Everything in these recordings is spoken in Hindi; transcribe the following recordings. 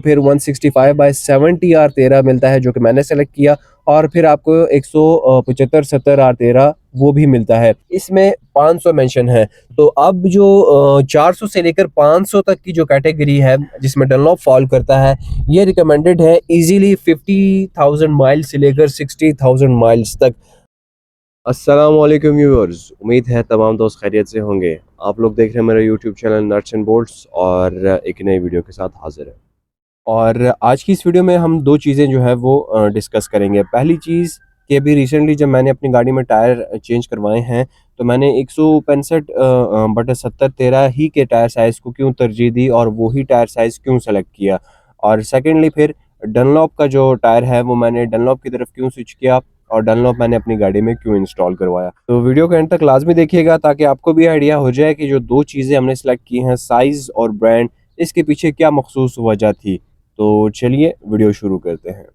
फिर 165/70 R13 मिलता है जो कि मैंने सेलेक्ट किया, और फिर आपको 175/70 R13 वो भी मिलता है। इसमें 500 मेंशन है। तो अब जो 400 से लेकर 500 तक की जो कैटेगरी है जिसमें डनलॉप फॉल करता है, ये रिकमेंडेड है इजीली 50,000 माइल्स से लेकर 60,000 माइल्स तक। अस्सलाम वालेकुम व्यूअर्स, उम्मीद है तमाम दोस्त खैरियत से होंगे। आप लोग देख रहे हैं मेरा YouTube channel nuts and bolts, और एक नई वीडियो के साथ हाजिर है। और आज की इस वीडियो में हम दो चीज़ें जो है वो डिस्कस करेंगे। पहली चीज़ कि अभी रिसेंटली जब मैंने अपनी गाड़ी में टायर चेंज करवाए हैं, तो मैंने 165/70 ही के टायर साइज़ को क्यों तरजीह दी और वही टायर साइज़ क्यों सेलेक्ट किया। और सेकेंडली फिर डनलॉप का जो टायर है वो मैंने डनलॉप की तरफ क्यों स्विच किया और डनलॉप मैंने अपनी गाड़ी में क्यों इंस्टॉल करवाया। तो वीडियो के एंड तक लाजमी देखिएगा ताकि आपको भी आइडिया हो जाए कि जो दो चीज़ें हमने सेलेक्ट की हैं, साइज़ और ब्रांड, इसके पीछे क्या मखसूस वजह थी। तो चलिए वीडियो शुरू करते हैं।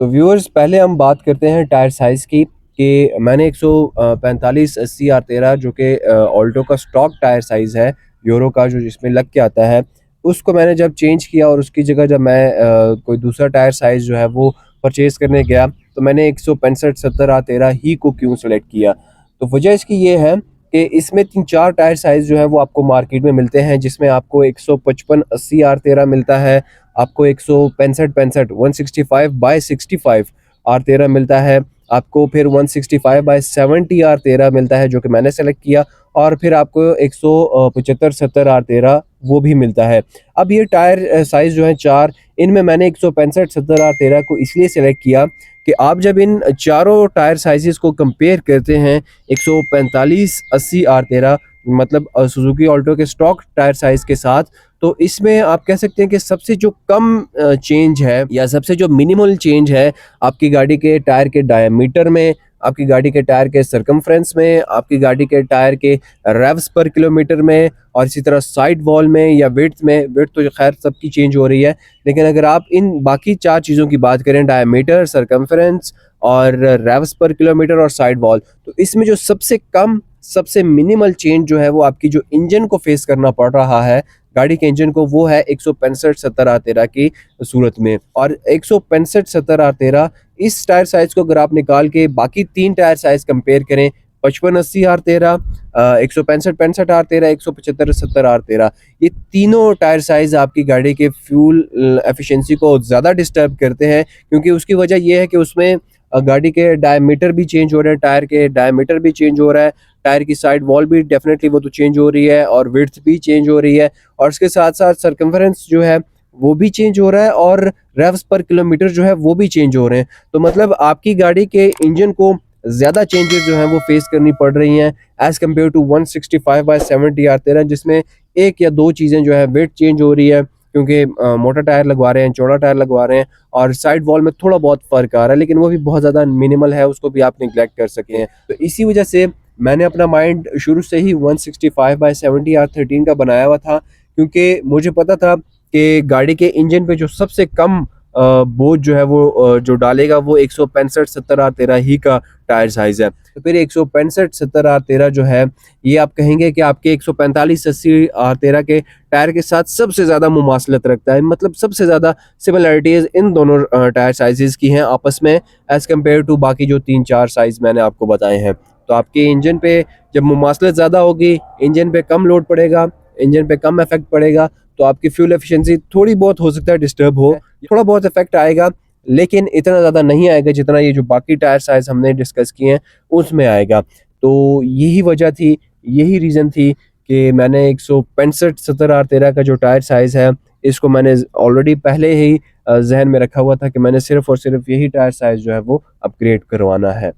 तो व्यूअर्स, पहले हम बात करते हैं टायर साइज़ की कि मैंने 145/80 R13 जो कि ऑल्टो का स्टॉक टायर साइज़ है, यूरो का जो जिसमें लग के आता है, उसको मैंने जब चेंज किया और उसकी जगह जब मैं कोई दूसरा टायर साइज़ जो है वो परचेज़ करने गया, तो मैंने 165/70 R13 ही को क्यों सेलेक्ट किया। तो वजह इसकी ये है कि इसमें 3-4 टायर साइज़ जो है वो आपको मार्केट में मिलते हैं, जिसमें आपको 155/80 R13 मिलता है, आपको 165/65 165/65 R13 मिलता है, आपको फिर 165/70 R13 मिलता है जो कि मैंने सेलेक्ट किया, और फिर आपको 175/70 R13 वो भी मिलता है। अब ये टायर साइज़ जो है 4, इनमें मैंने 165/70 R13 को इसलिए सेलेक्ट किया कि आप जब इन चारों टायर साइज़ेस को कंपेयर करते हैं 145/80 R13 मतलब सुजुकी ऑल्टो के स्टॉक टायर साइज़ के साथ, तो इसमें आप कह सकते हैं कि सबसे जो कम चेंज है या सबसे जो मिनिमल चेंज है आपकी गाड़ी के टायर के डायमीटर में, आपकी गाड़ी के टायर के सर्कमफ्रेंस में, आपकी गाड़ी के टायर के रेव्स पर किलोमीटर में, और इसी तरह साइड वॉल में या विड्थ में। विड्थ तो खैर सबकी चेंज हो रही है, लेकिन अगर आप इन बाकी 4 चीज़ों की बात करें, डायमीटर, सर्कमफ्रेंस और रेव्स पर किलोमीटर और साइड वॉल, तो इसमें जो सबसे कम, सबसे मिनिमल चेंज जो है वो आपकी जो इंजन को फेस करना पड़ रहा है, गाड़ी के इंजन को, वो है 165/70 R13 की सूरत में। और 165/70 R13 इस टायर साइज़ को अगर आप निकाल के बाकी 3 टायर साइज़ कंपेयर करें, 55/80 R13, 165/65 R13, 175/70 R13, ये तीनों टायर साइज़ आपकी गाड़ी के फ्यूल एफिशिएंसी को ज़्यादा डिस्टर्ब करते हैं, क्योंकि उसकी वजह ये है कि उसमें गाड़ी के डायमीटर भी चेंज हो रहे हैं, टायर के डायमीटर भी चेंज हो रहा है, टायर की साइड वॉल भी डेफिनेटली वो तो चेंज हो रही है, और विड्थ भी चेंज हो रही है, और इसके साथ साथ सर्कमफेरेंस जो है वो भी चेंज हो रहा है, और रेव्स पर किलोमीटर जो है वो भी चेंज हो रहे हैं। तो मतलब आपकी गाड़ी के इंजन को ज़्यादा चेंजेस जो हैं वो फेस करनी पड़ रही हैं एज़ कम्पेयर टू 165/70 R13, जिसमें एक या दो चीज़ें जो है वेट चेंज हो रही है, क्योंकि मोटा टायर लगवा रहे हैं, चौड़ा टायर लगवा रहे हैं, और साइड वॉल में थोड़ा बहुत फ़र्क आ रहा है, लेकिन वो भी बहुत ज़्यादा मिनिमल है, उसको भी आप निगलेक्ट कर सकते हैं। तो इसी वजह से मैंने अपना माइंड शुरू से ही 165/70 R13 का बनाया हुआ था, क्योंकि मुझे पता था कि गाड़ी के इंजन पे जो सबसे कम बोझ जो है वो जो डालेगा वो 165/70 R13 ही का टायर साइज़ है। तो फिर 165/70 R13 जो है, ये आप कहेंगे कि आपके 145/80 R13 के टायर के साथ सबसे ज़्यादा मुमासलत रखता है, मतलब सबसे ज़्यादा सिमिलैरिटीज़ इन दोनों टायर साइज़ेज़ की हैं आपस में, एज़ कम्पेयर टू बाकी जो 3-4 साइज़ मैंने आपको बताए हैं। तो आपके इंजन पे जब मुमासलत ज़्यादा होगी, इंजन पे कम लोड पड़ेगा, इंजन पे कम इफेक्ट पड़ेगा, तो आपकी फ्यूल एफिशिएंसी थोड़ी बहुत हो सकता है डिस्टर्ब हो, थोड़ा बहुत इफेक्ट आएगा, लेकिन इतना ज़्यादा नहीं आएगा जितना ये जो बाकी टायर साइज़ हमने डिस्कस किए हैं उसमें आएगा। तो यही वजह थी, यही रीज़न थी कि मैंने 165/70 R13 का जो टायर साइज़ है, इसको मैंने ऑलरेडी पहले ही ज़हन में रखा हुआ था कि मैंने सिर्फ़ और सिर्फ़ यही टायर साइज़ जो है वो अपग्रेड करवाना है।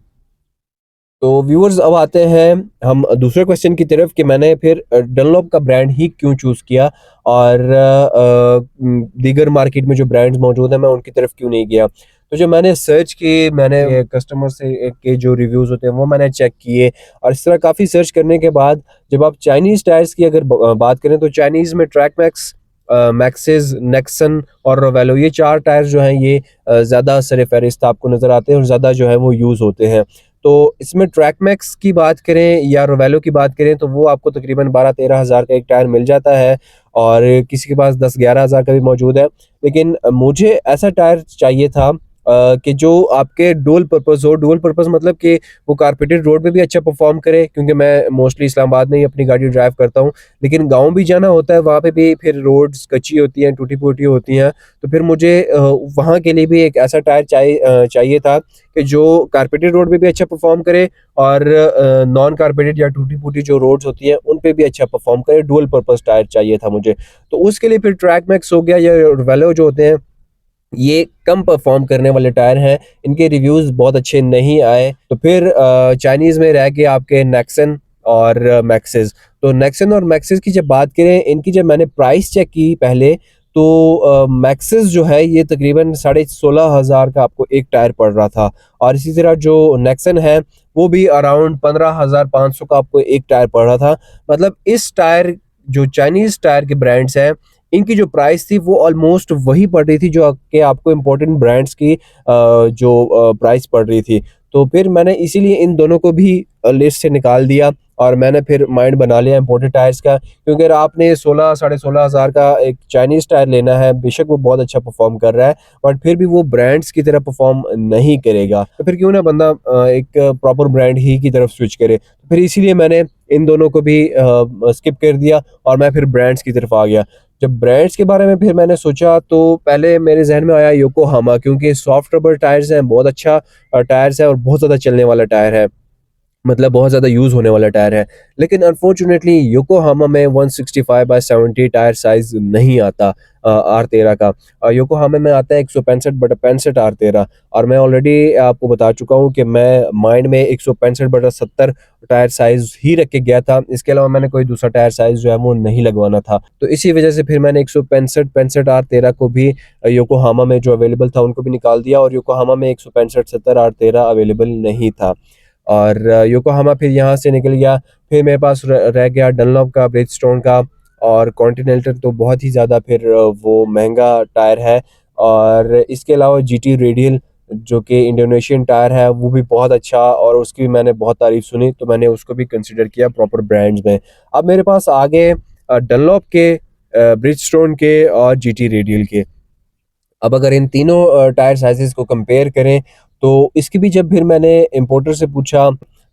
तो व्यूअर्स, अब आते हैं हम दूसरे क्वेश्चन की तरफ कि मैंने फिर डनलॉप का ब्रांड ही क्यों चूज़ किया, और दीगर मार्केट में जो ब्रांड्स मौजूद हैं मैं उनकी तरफ क्यों नहीं गया। तो जब मैंने सर्च की, मैंने कस्टमर से के जो रिव्यूज़ होते हैं वो मैंने चेक किए, और इस तरह काफ़ी सर्च करने के बाद जब आप चाइनीज़ टायर्स की अगर बात करें, तो चाइनीज़ में ट्रैक मैक्स, मैक्सिस, नेक्सन और रोवेलो, ये 4 टायर्स जो हैं ये ज़्यादा सर-ए-फ़हरिस्त आपको नज़र आते हैं और ज़्यादा जो है वो यूज़ होते हैं। तो इसमें ट्रैक मैक्स की बात करें या रोवेलो की बात करें तो वो आपको तकरीबन 12-13 हज़ार का एक टायर मिल जाता है, और किसी के पास 10-11 हज़ार का भी मौजूद है। लेकिन मुझे ऐसा टायर चाहिए था कि जो आपके डुअल पर्पस हो। डुअल पर्पस मतलब कि वो कारपेटेड रोड पे भी अच्छा परफॉर्म करे, क्योंकि मैं मोस्टली इस्लामाबाद में ही अपनी गाड़ी ड्राइव करता हूँ, लेकिन गाँव भी जाना होता है, वहाँ पे भी फिर रोड्स कच्ची होती हैं, टूटी-फूटी होती हैं, तो फिर मुझे वहाँ के लिए भी एक ऐसा टायर चाहिए था कि जो कारपेटेड रोड पे भी अच्छा परफॉर्म करे, और नॉन कारपेटेड या टूटी-फूटी जो रोड्स होती हैं उन पे भी अच्छा परफॉर्म करे। डुअल पर्पस टायर चाहिए था मुझे। तो उसके लिए फिर ट्रैक मैक्स हो गया या वेलो जो होते हैं, ये कम परफॉर्म करने वाले टायर हैं, इनके रिव्यूज़ बहुत अच्छे नहीं आए। तो फिर चाइनीज़ में रह गए आपके नेक्सन और मैक्सिस। तो नेक्सन और मैक्सिस की जब बात करें, इनकी जब मैंने प्राइस चेक की पहले, तो मैक्सिस जो है ये तकरीबन 16,500 का आपको एक टायर पड़ रहा था, और इसी तरह जो नेक्सन है वो भी अराउंड 15,500 का आपको एक टायर पड़ रहा था। मतलब इस टायर, जो चाइनीज़ टायर के ब्रांड्स हैं, इनकी जो प्राइस थी वो ऑलमोस्ट वही पड़ रही थी जो कि आपको इम्पोर्टेंट ब्रांड्स की जो प्राइस पड़ रही थी। तो फिर मैंने इसीलिए इन दोनों को भी लिस्ट से निकाल दिया, और मैंने फिर माइंड बना लिया इम्पोर्टेड टायर्स का, क्योंकि अगर आपने 16 साढ़े 16 हज़ार का एक चाइनीज़ टायर लेना है, बेशक वो बहुत अच्छा परफॉर्म कर रहा है, बट फिर भी वो ब्रांड्स की तरह परफॉर्म नहीं करेगा, तो फिर क्यों ना बंदा एक प्रॉपर ब्रांड ही की तरफ स्विच करे। तो फिर इसीलिए मैंने इन दोनों को भी स्किप कर दिया, और मैं फिर ब्रांड्स की तरफ आ गया। जब ब्रांड्स के बारे में फिर मैंने सोचा, तो पहले मेरे ज़हन में आया योकोहामा, क्योंकि सॉफ्ट रबर टायर्स हैं, बहुत अच्छा टायर्स है और बहुत ज़्यादा चलने वाला टायर है, मतलब बहुत ज़्यादा यूज़ होने वाला टायर है। लेकिन अनफॉर्चुनेटली योकोहामा में 165/70 टायर साइज़ नहीं आता R13 का। योकोहामा में आता है 165/65 R13, और मैं ऑलरेडी आपको बता चुका हूँ कि मैं माइंड में 165/70 टायर साइज़ ही रख के गया था। इसके अलावा मैंने कोई दूसरा टायर साइज़ जो है वो नहीं लगवाना था। तो इसी वज़ह से फिर मैंने 165/65 R13 को भी योकोहामा में जो अवेलेबल था उनको भी निकाल दिया, और योकोहामा में 165/70 R13 अवेलेबल नहीं था। और योकोहामा फिर यहाँ से निकल गया। फिर मेरे पास रह गया डनलॉप का, ब्रिजस्टोन का, और कॉन्टिनेंटल तो बहुत ही ज़्यादा फिर वो महंगा टायर है। और इसके अलावा जीटी रेडियल जो कि इंडोनेशियन टायर है, वो भी बहुत अच्छा, और उसकी भी मैंने बहुत तारीफ़ सुनी, तो मैंने उसको भी कंसिडर किया प्रॉपर ब्रांड्स में। अब मेरे पास आ गए डनलॉप के, ब्रिजस्टोन के और जीटी रेडियल के। अब अगर इन तीनों टायर साइज़ेज़ को कंपेयर करें, तो इसकी भी जब फिर मैंने इम्पोर्टर से पूछा,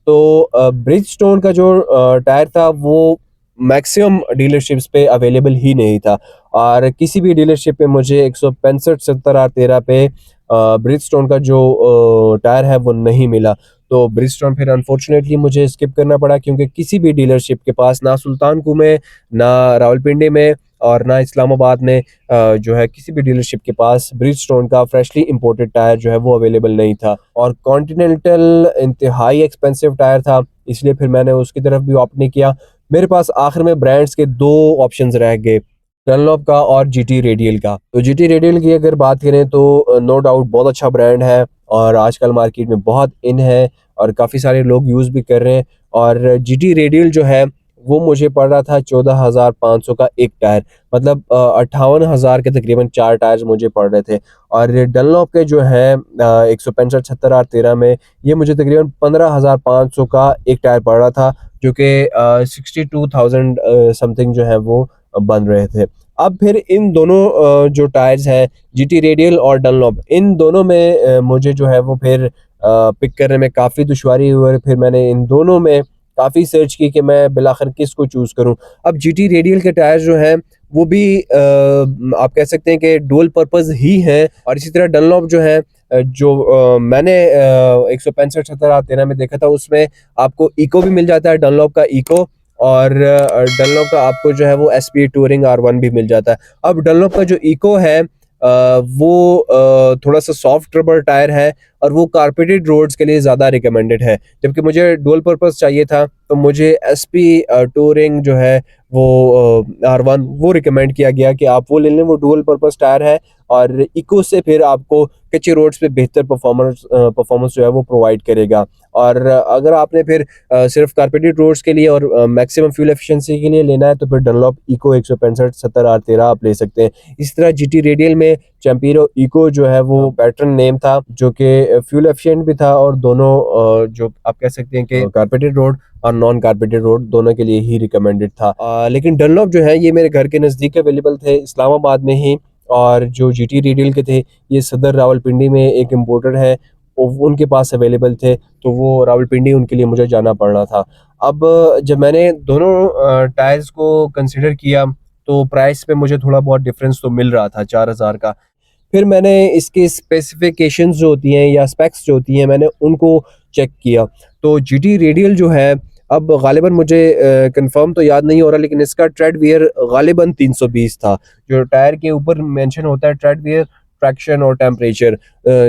तो ब्रिजस्टोन का जो टायर था वो मैक्सिमम डीलरशिप्स पे अवेलेबल ही नहीं था, और किसी भी डीलरशिप पे मुझे 165/70 R13 पे ब्रिजस्टोन का जो टायर है वो नहीं मिला। तो ब्रिजस्टोन फिर अनफॉर्चुनेटली मुझे स्किप करना पड़ा, क्योंकि किसी भी डीलरशिप के पास, ना सुल्तानपुर में, ना रावलपिंडी में, और ना इस्लामाबाद में, जो है किसी भी डीलरशिप के पास ब्रिजस्टोन का फ्रेशली इंपोर्टेड टायर जो है वो अवेलेबल नहीं था। और कॉन्टिनेंटल इंतहाई एक्सपेंसिव टायर था, इसलिए फिर मैंने उसकी तरफ भी ऑप्ट नहीं किया। मेरे पास आखिर में ब्रांड्स के दो ऑप्शंस रह गए, डनलॉप का और जीटी रेडियल का। तो जीटी रेडियल की अगर बात करें तो नो डाउट बहुत अच्छा ब्रांड है, और आजकल मार्केट में बहुत इन है, और काफ़ी सारे लोग यूज़ भी कर रहे हैं। और जीटी रेडियल जो है वो मुझे पड़ रहा था 14,500 का एक टायर, मतलब 58,000 के तकरीबन 4 टायर्स मुझे पड़ रहे थे। और डनलॉप के जो है 165/70 R13 में, ये मुझे तकरीबन 15,500 का एक टायर पड़ रहा था, जो कि 62,000 समथिंग जो है वो बन रहे थे। अब फिर इन दोनों जो टायर्स हैं, जीटी रेडियल और डनलॉप, इन दोनों में मुझे जो है वो फिर पिक करने में काफ़ी दुश्वारी हुई, और फिर मैंने इन दोनों में काफ़ी सर्च की कि मैं बिलाखिर किसको चूज़ करूँ। अब जीटी रेडियल के टायर जो हैं वो भी आप कह सकते हैं कि डुअल पर्पज़ ही हैं, और इसी तरह डनलॉप जो है, जो मैंने 165/70 R13 में देखा था, उसमें आपको इको भी मिल जाता है, डनलॉप का इको, और डनलॉप का आपको जो है वो एसपी टूरिंग R1 भी मिल जाता है। अब डनलॉप का जो इको है वो थोड़ा सा सॉफ्ट रबर टायर है, और वो कारपेटेड रोड्स के लिए ज़्यादा रिकमेंडेड है, जबकि मुझे डुअल पर्पस चाहिए था, तो मुझे एसपी टूरिंग जो है वो R1 वो रिकमेंड किया गया कि आप वो ले लें, वो डुअल पर्पस टायर है, और इको से फिर आपको कच्चे रोड्स पे बेहतर परफॉर्मेंस जो है वो प्रोवाइड करेगा। और अगर आपने फिर सिर्फ कारपेटेड रोड्स के लिए और मैक्सिमम फ्यूल एफिशिएंसी के लिए लेना है तो फिर डनलॉप इको 165 70R13 आप ले सकते हैं। इस तरह जीटी रेडियल में चैम्पिरो इको जो है वो पैटर्न नेम था, जो कि फ्यूल एफिशिएंट भी था और दोनों जो आप कह सकते हैं कि कारपेटेड रोड और नॉन कारपेटेड रोड दोनों के लिए ही रिकमेंडेड था। लेकिन डनलॉप जो है ये मेरे घर के नज़दीक अवेलेबल थे, इस्लामाबाद में ही। और जो जीटी रेडियल के थे ये सदर रावलपिंडी में एक इम्पोर्टर है, उनके पास अवेलेबल थे, तो वो रावलपिंडी उनके लिए मुझे जाना पड़ रहा था। अब जब मैंने दोनों टायर्स को कंसिडर किया तो प्राइस पे मुझे थोड़ा बहुत डिफरेंस तो मिल रहा था 4000 का। फिर मैंने इसकी स्पेसिफिकेशंस जो होती हैं या स्पेक्स जो होती हैं मैंने उनको चेक किया। तो जीटी रेडियल जो है, अब गालिबन मुझे कंफर्म तो याद नहीं हो रहा, लेकिन इसका ट्रेड वियर गालिबन 320 था। जो टायर के ऊपर मेंशन होता है ट्रेड वियर, ट्रैक्शन और टेम्परेचर,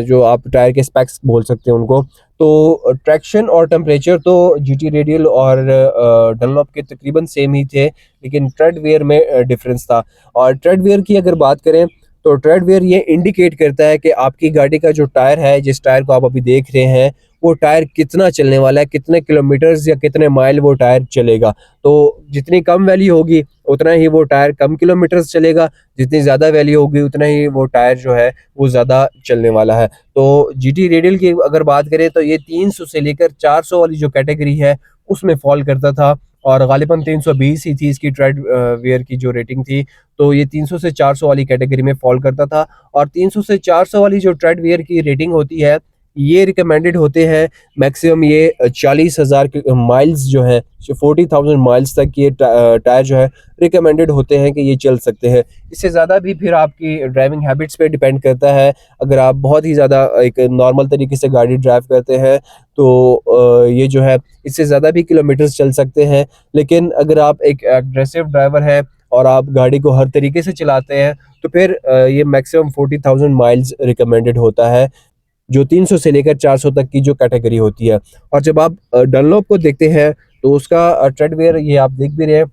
जो आप टायर के स्पेक्स बोल सकते हैं उनको। तो ट्रैक्शन और टेम्परेचर तो जीटी रेडियल और डनलॉप के तकरीबन सेम ही थे, लेकिन ट्रेड वियर में डिफरेंस था। और ट्रेड वियर की अगर बात करें तो ट्रेड वियर ये इंडिकेट करता है कि आपकी गाड़ी का जो टायर है, जिस टायर को आप अभी देख रहे हैं, वो टायर कितना चलने वाला है, कितने किलोमीटर्स या कितने माइल वो टायर चलेगा। तो जितनी कम वैल्यू होगी उतना ही वो टायर कम किलोमीटर्स चलेगा, जितनी ज़्यादा वैल्यू होगी उतना ही वो टायर जो है वो ज़्यादा चलने वाला है। तो जीटी रेडियल की अगर बात करें तो ये 300 से लेकर 400 वाली जो कैटेगरी है उसमें फॉल करता था, और गालिबन 320 ही थी इसकी ट्रेड वियर की जो रेटिंग थी। तो ये 300 से 400 वाली कैटेगरी में फॉल करता था। और 300 से 400 वाली जो ट्रेड वियर की रेटिंग होती है ये रिकमेंडेड होते हैं मैक्सिमम ये 40,000 माइल्स जो है, 40,000 माइल्स तक ये टायर जो है रिकमेंडेड होते हैं कि ये चल सकते हैं। इससे ज़्यादा भी फिर आपकी ड्राइविंग हैबिट्स पे डिपेंड करता है। अगर आप बहुत ही ज़्यादा एक नॉर्मल तरीके से गाड़ी ड्राइव करते हैं तो ये जो है इससे ज़्यादा भी किलोमीटर्स चल सकते हैं। लेकिन अगर आप एक एग्रेसिव ड्राइवर हैं और आप गाड़ी को हर तरीके से चलाते हैं तो फिर ये मैक्सिमम 40,000 माइल्स रिकमेंडेड होता है, जो 300 से लेकर 400 तक की जो कैटेगरी होती है। और जब आप डनलॉप को देखते हैं तो उसका ट्रेड वियर ये आप देख भी रहे हैं,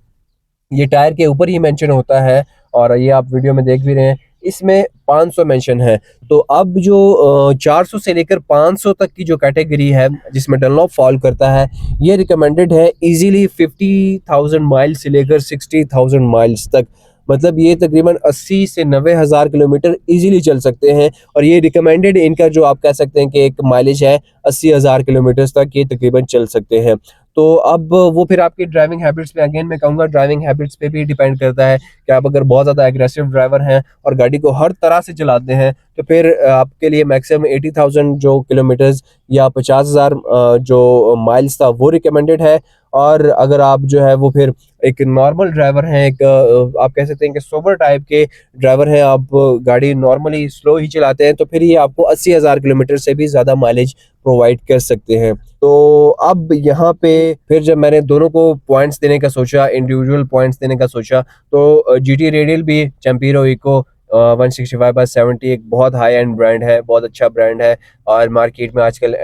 ये टायर के ऊपर ही मेंशन होता है, और ये आप वीडियो में देख भी रहे हैं, इसमें 500 मेंशन है। तो अब जो 400 से लेकर 500 तक की जो कैटेगरी है जिसमें डनलॉप फॉल करता है, ये रिकमेंडेड है इजीली 50,000 माइल्स से लेकर 60,000 माइल्स तक। मतलब ये तकरीबन 80 से 90 हज़ार किलोमीटर इजीली चल सकते हैं। और ये रिकमेंडेड इनका जो आप कह सकते हैं कि एक माइलेज है 80,000 किलोमीटर तक ये तकरीबन चल सकते हैं। तो अब वो फिर आपकी ड्राइविंग हैबिट्स पे, अगेन मैं कहूँगा ड्राइविंग हैबिट्स पे भी डिपेंड करता है कि आप अगर बहुत ज़्यादा एग्रेसिव ड्राइवर हैं और गाड़ी को हर तरह से चलाते हैं तो फिर आपके लिए मैक्सिमम 80,000 जो किलोमीटर्स या 50,000 जो माइल्स था वो रिकमेंडेड है। और अगर आप जो है वो फिर एक नॉर्मल ड्राइवर हैं, एक आप कह सकते हैं कि सोबर टाइप के ड्राइवर हैं, आप गाड़ी नॉर्मली स्लो ही चलाते हैं, तो फिर ये आपको 80,000 किलोमीटर से भी ज़्यादा माइलेज प्रोवाइड कर सकते हैं। तो अब यहाँ पे फिर जब मैंने दोनों को पॉइंट्स देने का सोचा, इंडिविजुअल पॉइंट्स देने का सोचा, तो जीटी रेडियल भी चैम्पिरो इको 165/70 एक बहुत हाई एंड ब्रांड है, बहुत अच्छा ब्रांड है और मार्केट में आजकल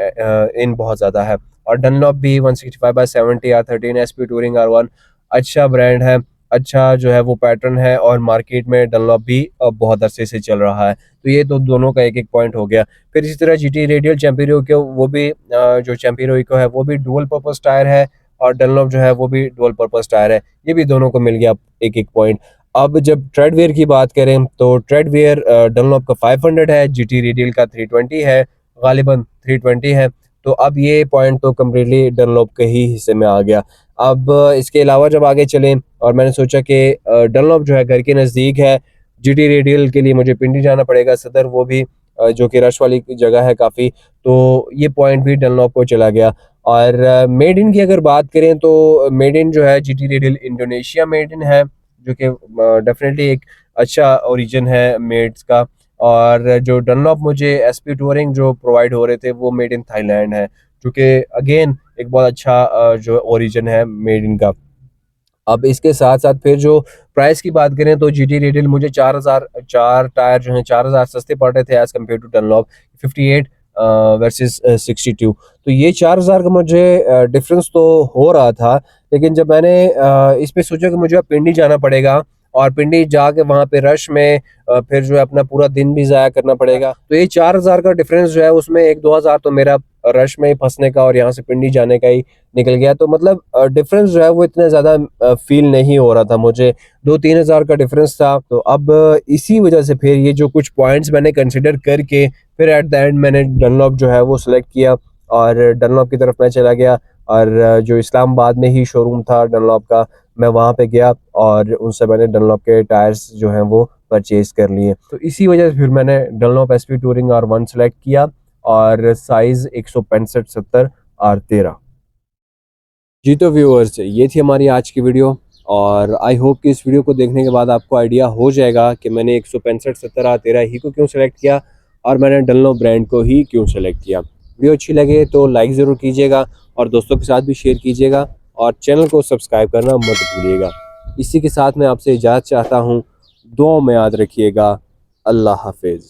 इन बहुत ज़्यादा है। और डनलॉप भी 165/70 R13 SP टूरिंग R1 अच्छा ब्रांड है, अच्छा जो है वो पैटर्न है, और मार्केट में डनलॉप भी बहुत अरसे से चल रहा है। तो ये तो दोनों का एक एक पॉइंट हो गया। फिर इसी तरह जीटी रेडियल चैम्पिरो इको, वो भी जो चैम्पिरो इको है वो भी डुअल पर्पस टायर है, और डनलॉप जो है वो भी डुअल पर्पस टायर है। ये भी दोनों को मिल गया एक एक पॉइंट। अब जब ट्रेड वेयर की बात करें तो ट्रेड वेयर डनलॉप का 500 है, जीटी रेडियल का 320 है, गालिबन 320 है। तो अब ये पॉइंट तो कम्प्लीटली डनलॉप के ही हिस्से में आ गया। अब इसके अलावा जब आगे चलें, और मैंने सोचा कि डनलॉप जो है घर के नज़दीक है, जीटी रेडियल के लिए मुझे पिंडी जाना पड़ेगा सदर, वो भी जो कि रश वाली जगह है काफ़ी, तो ये पॉइंट भी डनलॉप को चला गया। और मेड इन की अगर बात करें तो मेड इन जो है GT radial Indonesia made in है, जो कि डेफिनेटली एक अच्छा ओरिजिन है मेड्स का। और जो डनलॉप मुझे एसपी टूरिंग जो प्रोवाइड हो रहे थे वो मेड इन थाईलैंड है, जो कि अगेन एक बहुत अच्छा जो ओरिजिन है मेड इन का। अब इसके साथ साथ फिर जो प्राइस की बात करें तो जीटी रेडियल मुझे 4,000 4 टायर जो हैं 4,000 सस्ते पड़ रहे थे as compare to Dunlop 58 versus 62। तो ये 4,000 का मुझे डिफरेंस तो हो रहा था, लेकिन जब मैंने इस पे सोचा कि मुझे अब पिंडी जाना पड़ेगा और पिंडी जाके वहाँ पे रश में फिर जो है अपना पूरा दिन भी ज़ाया करना पड़ेगा, तो ये 4,000 का डिफरेंस जो है उसमें 1-2 हज़ार तो मेरा रश में ही फंसने का और यहाँ से पिंडी जाने का ही निकल गया। तो मतलब डिफरेंस जो है वो इतना ज़्यादा फील नहीं हो रहा था मुझे, 2-3 हज़ार का डिफरेंस था। तो अब इसी वजह से फिर ये जो कुछ पॉइंट्स मैंने कंसिडर करके फिर एट द एंड मैंने डनलॉप जो है वो सिलेक्ट किया और डनलॉप की तरफ मैं चला गया। और जो इस्लामाबाद में ही शोरूम था डनलॉप का, मैं वहाँ पे गया और उनसे मैंने डनलॉप के टायर्स जो हैं वो परचेज़ कर लिए। तो इसी वजह से फिर मैंने Dunlop SP touring R1 select किया और साइज़ 165/70 R13। जी तो व्यूअर्स, ये थी हमारी आज की वीडियो और आई होप कि इस वीडियो को देखने के बाद आपको आइडिया हो जाएगा कि मैंने 165/70 R13 ही को क्यों सेलेक्ट किया और मैंने डनलॉप ब्रांड को ही क्यों सेलेक्ट किया। वीडियो अच्छी लगे तो लाइक ज़रूर कीजिएगा और दोस्तों के साथ भी शेयर कीजिएगा और चैनल को सब्सक्राइब करना मत भूलिएगा। इसी के साथ मैं आपसे इजाज़त चाहता हूँ। दुआओं में याद रखिएगा। अल्लाह हाफिज़।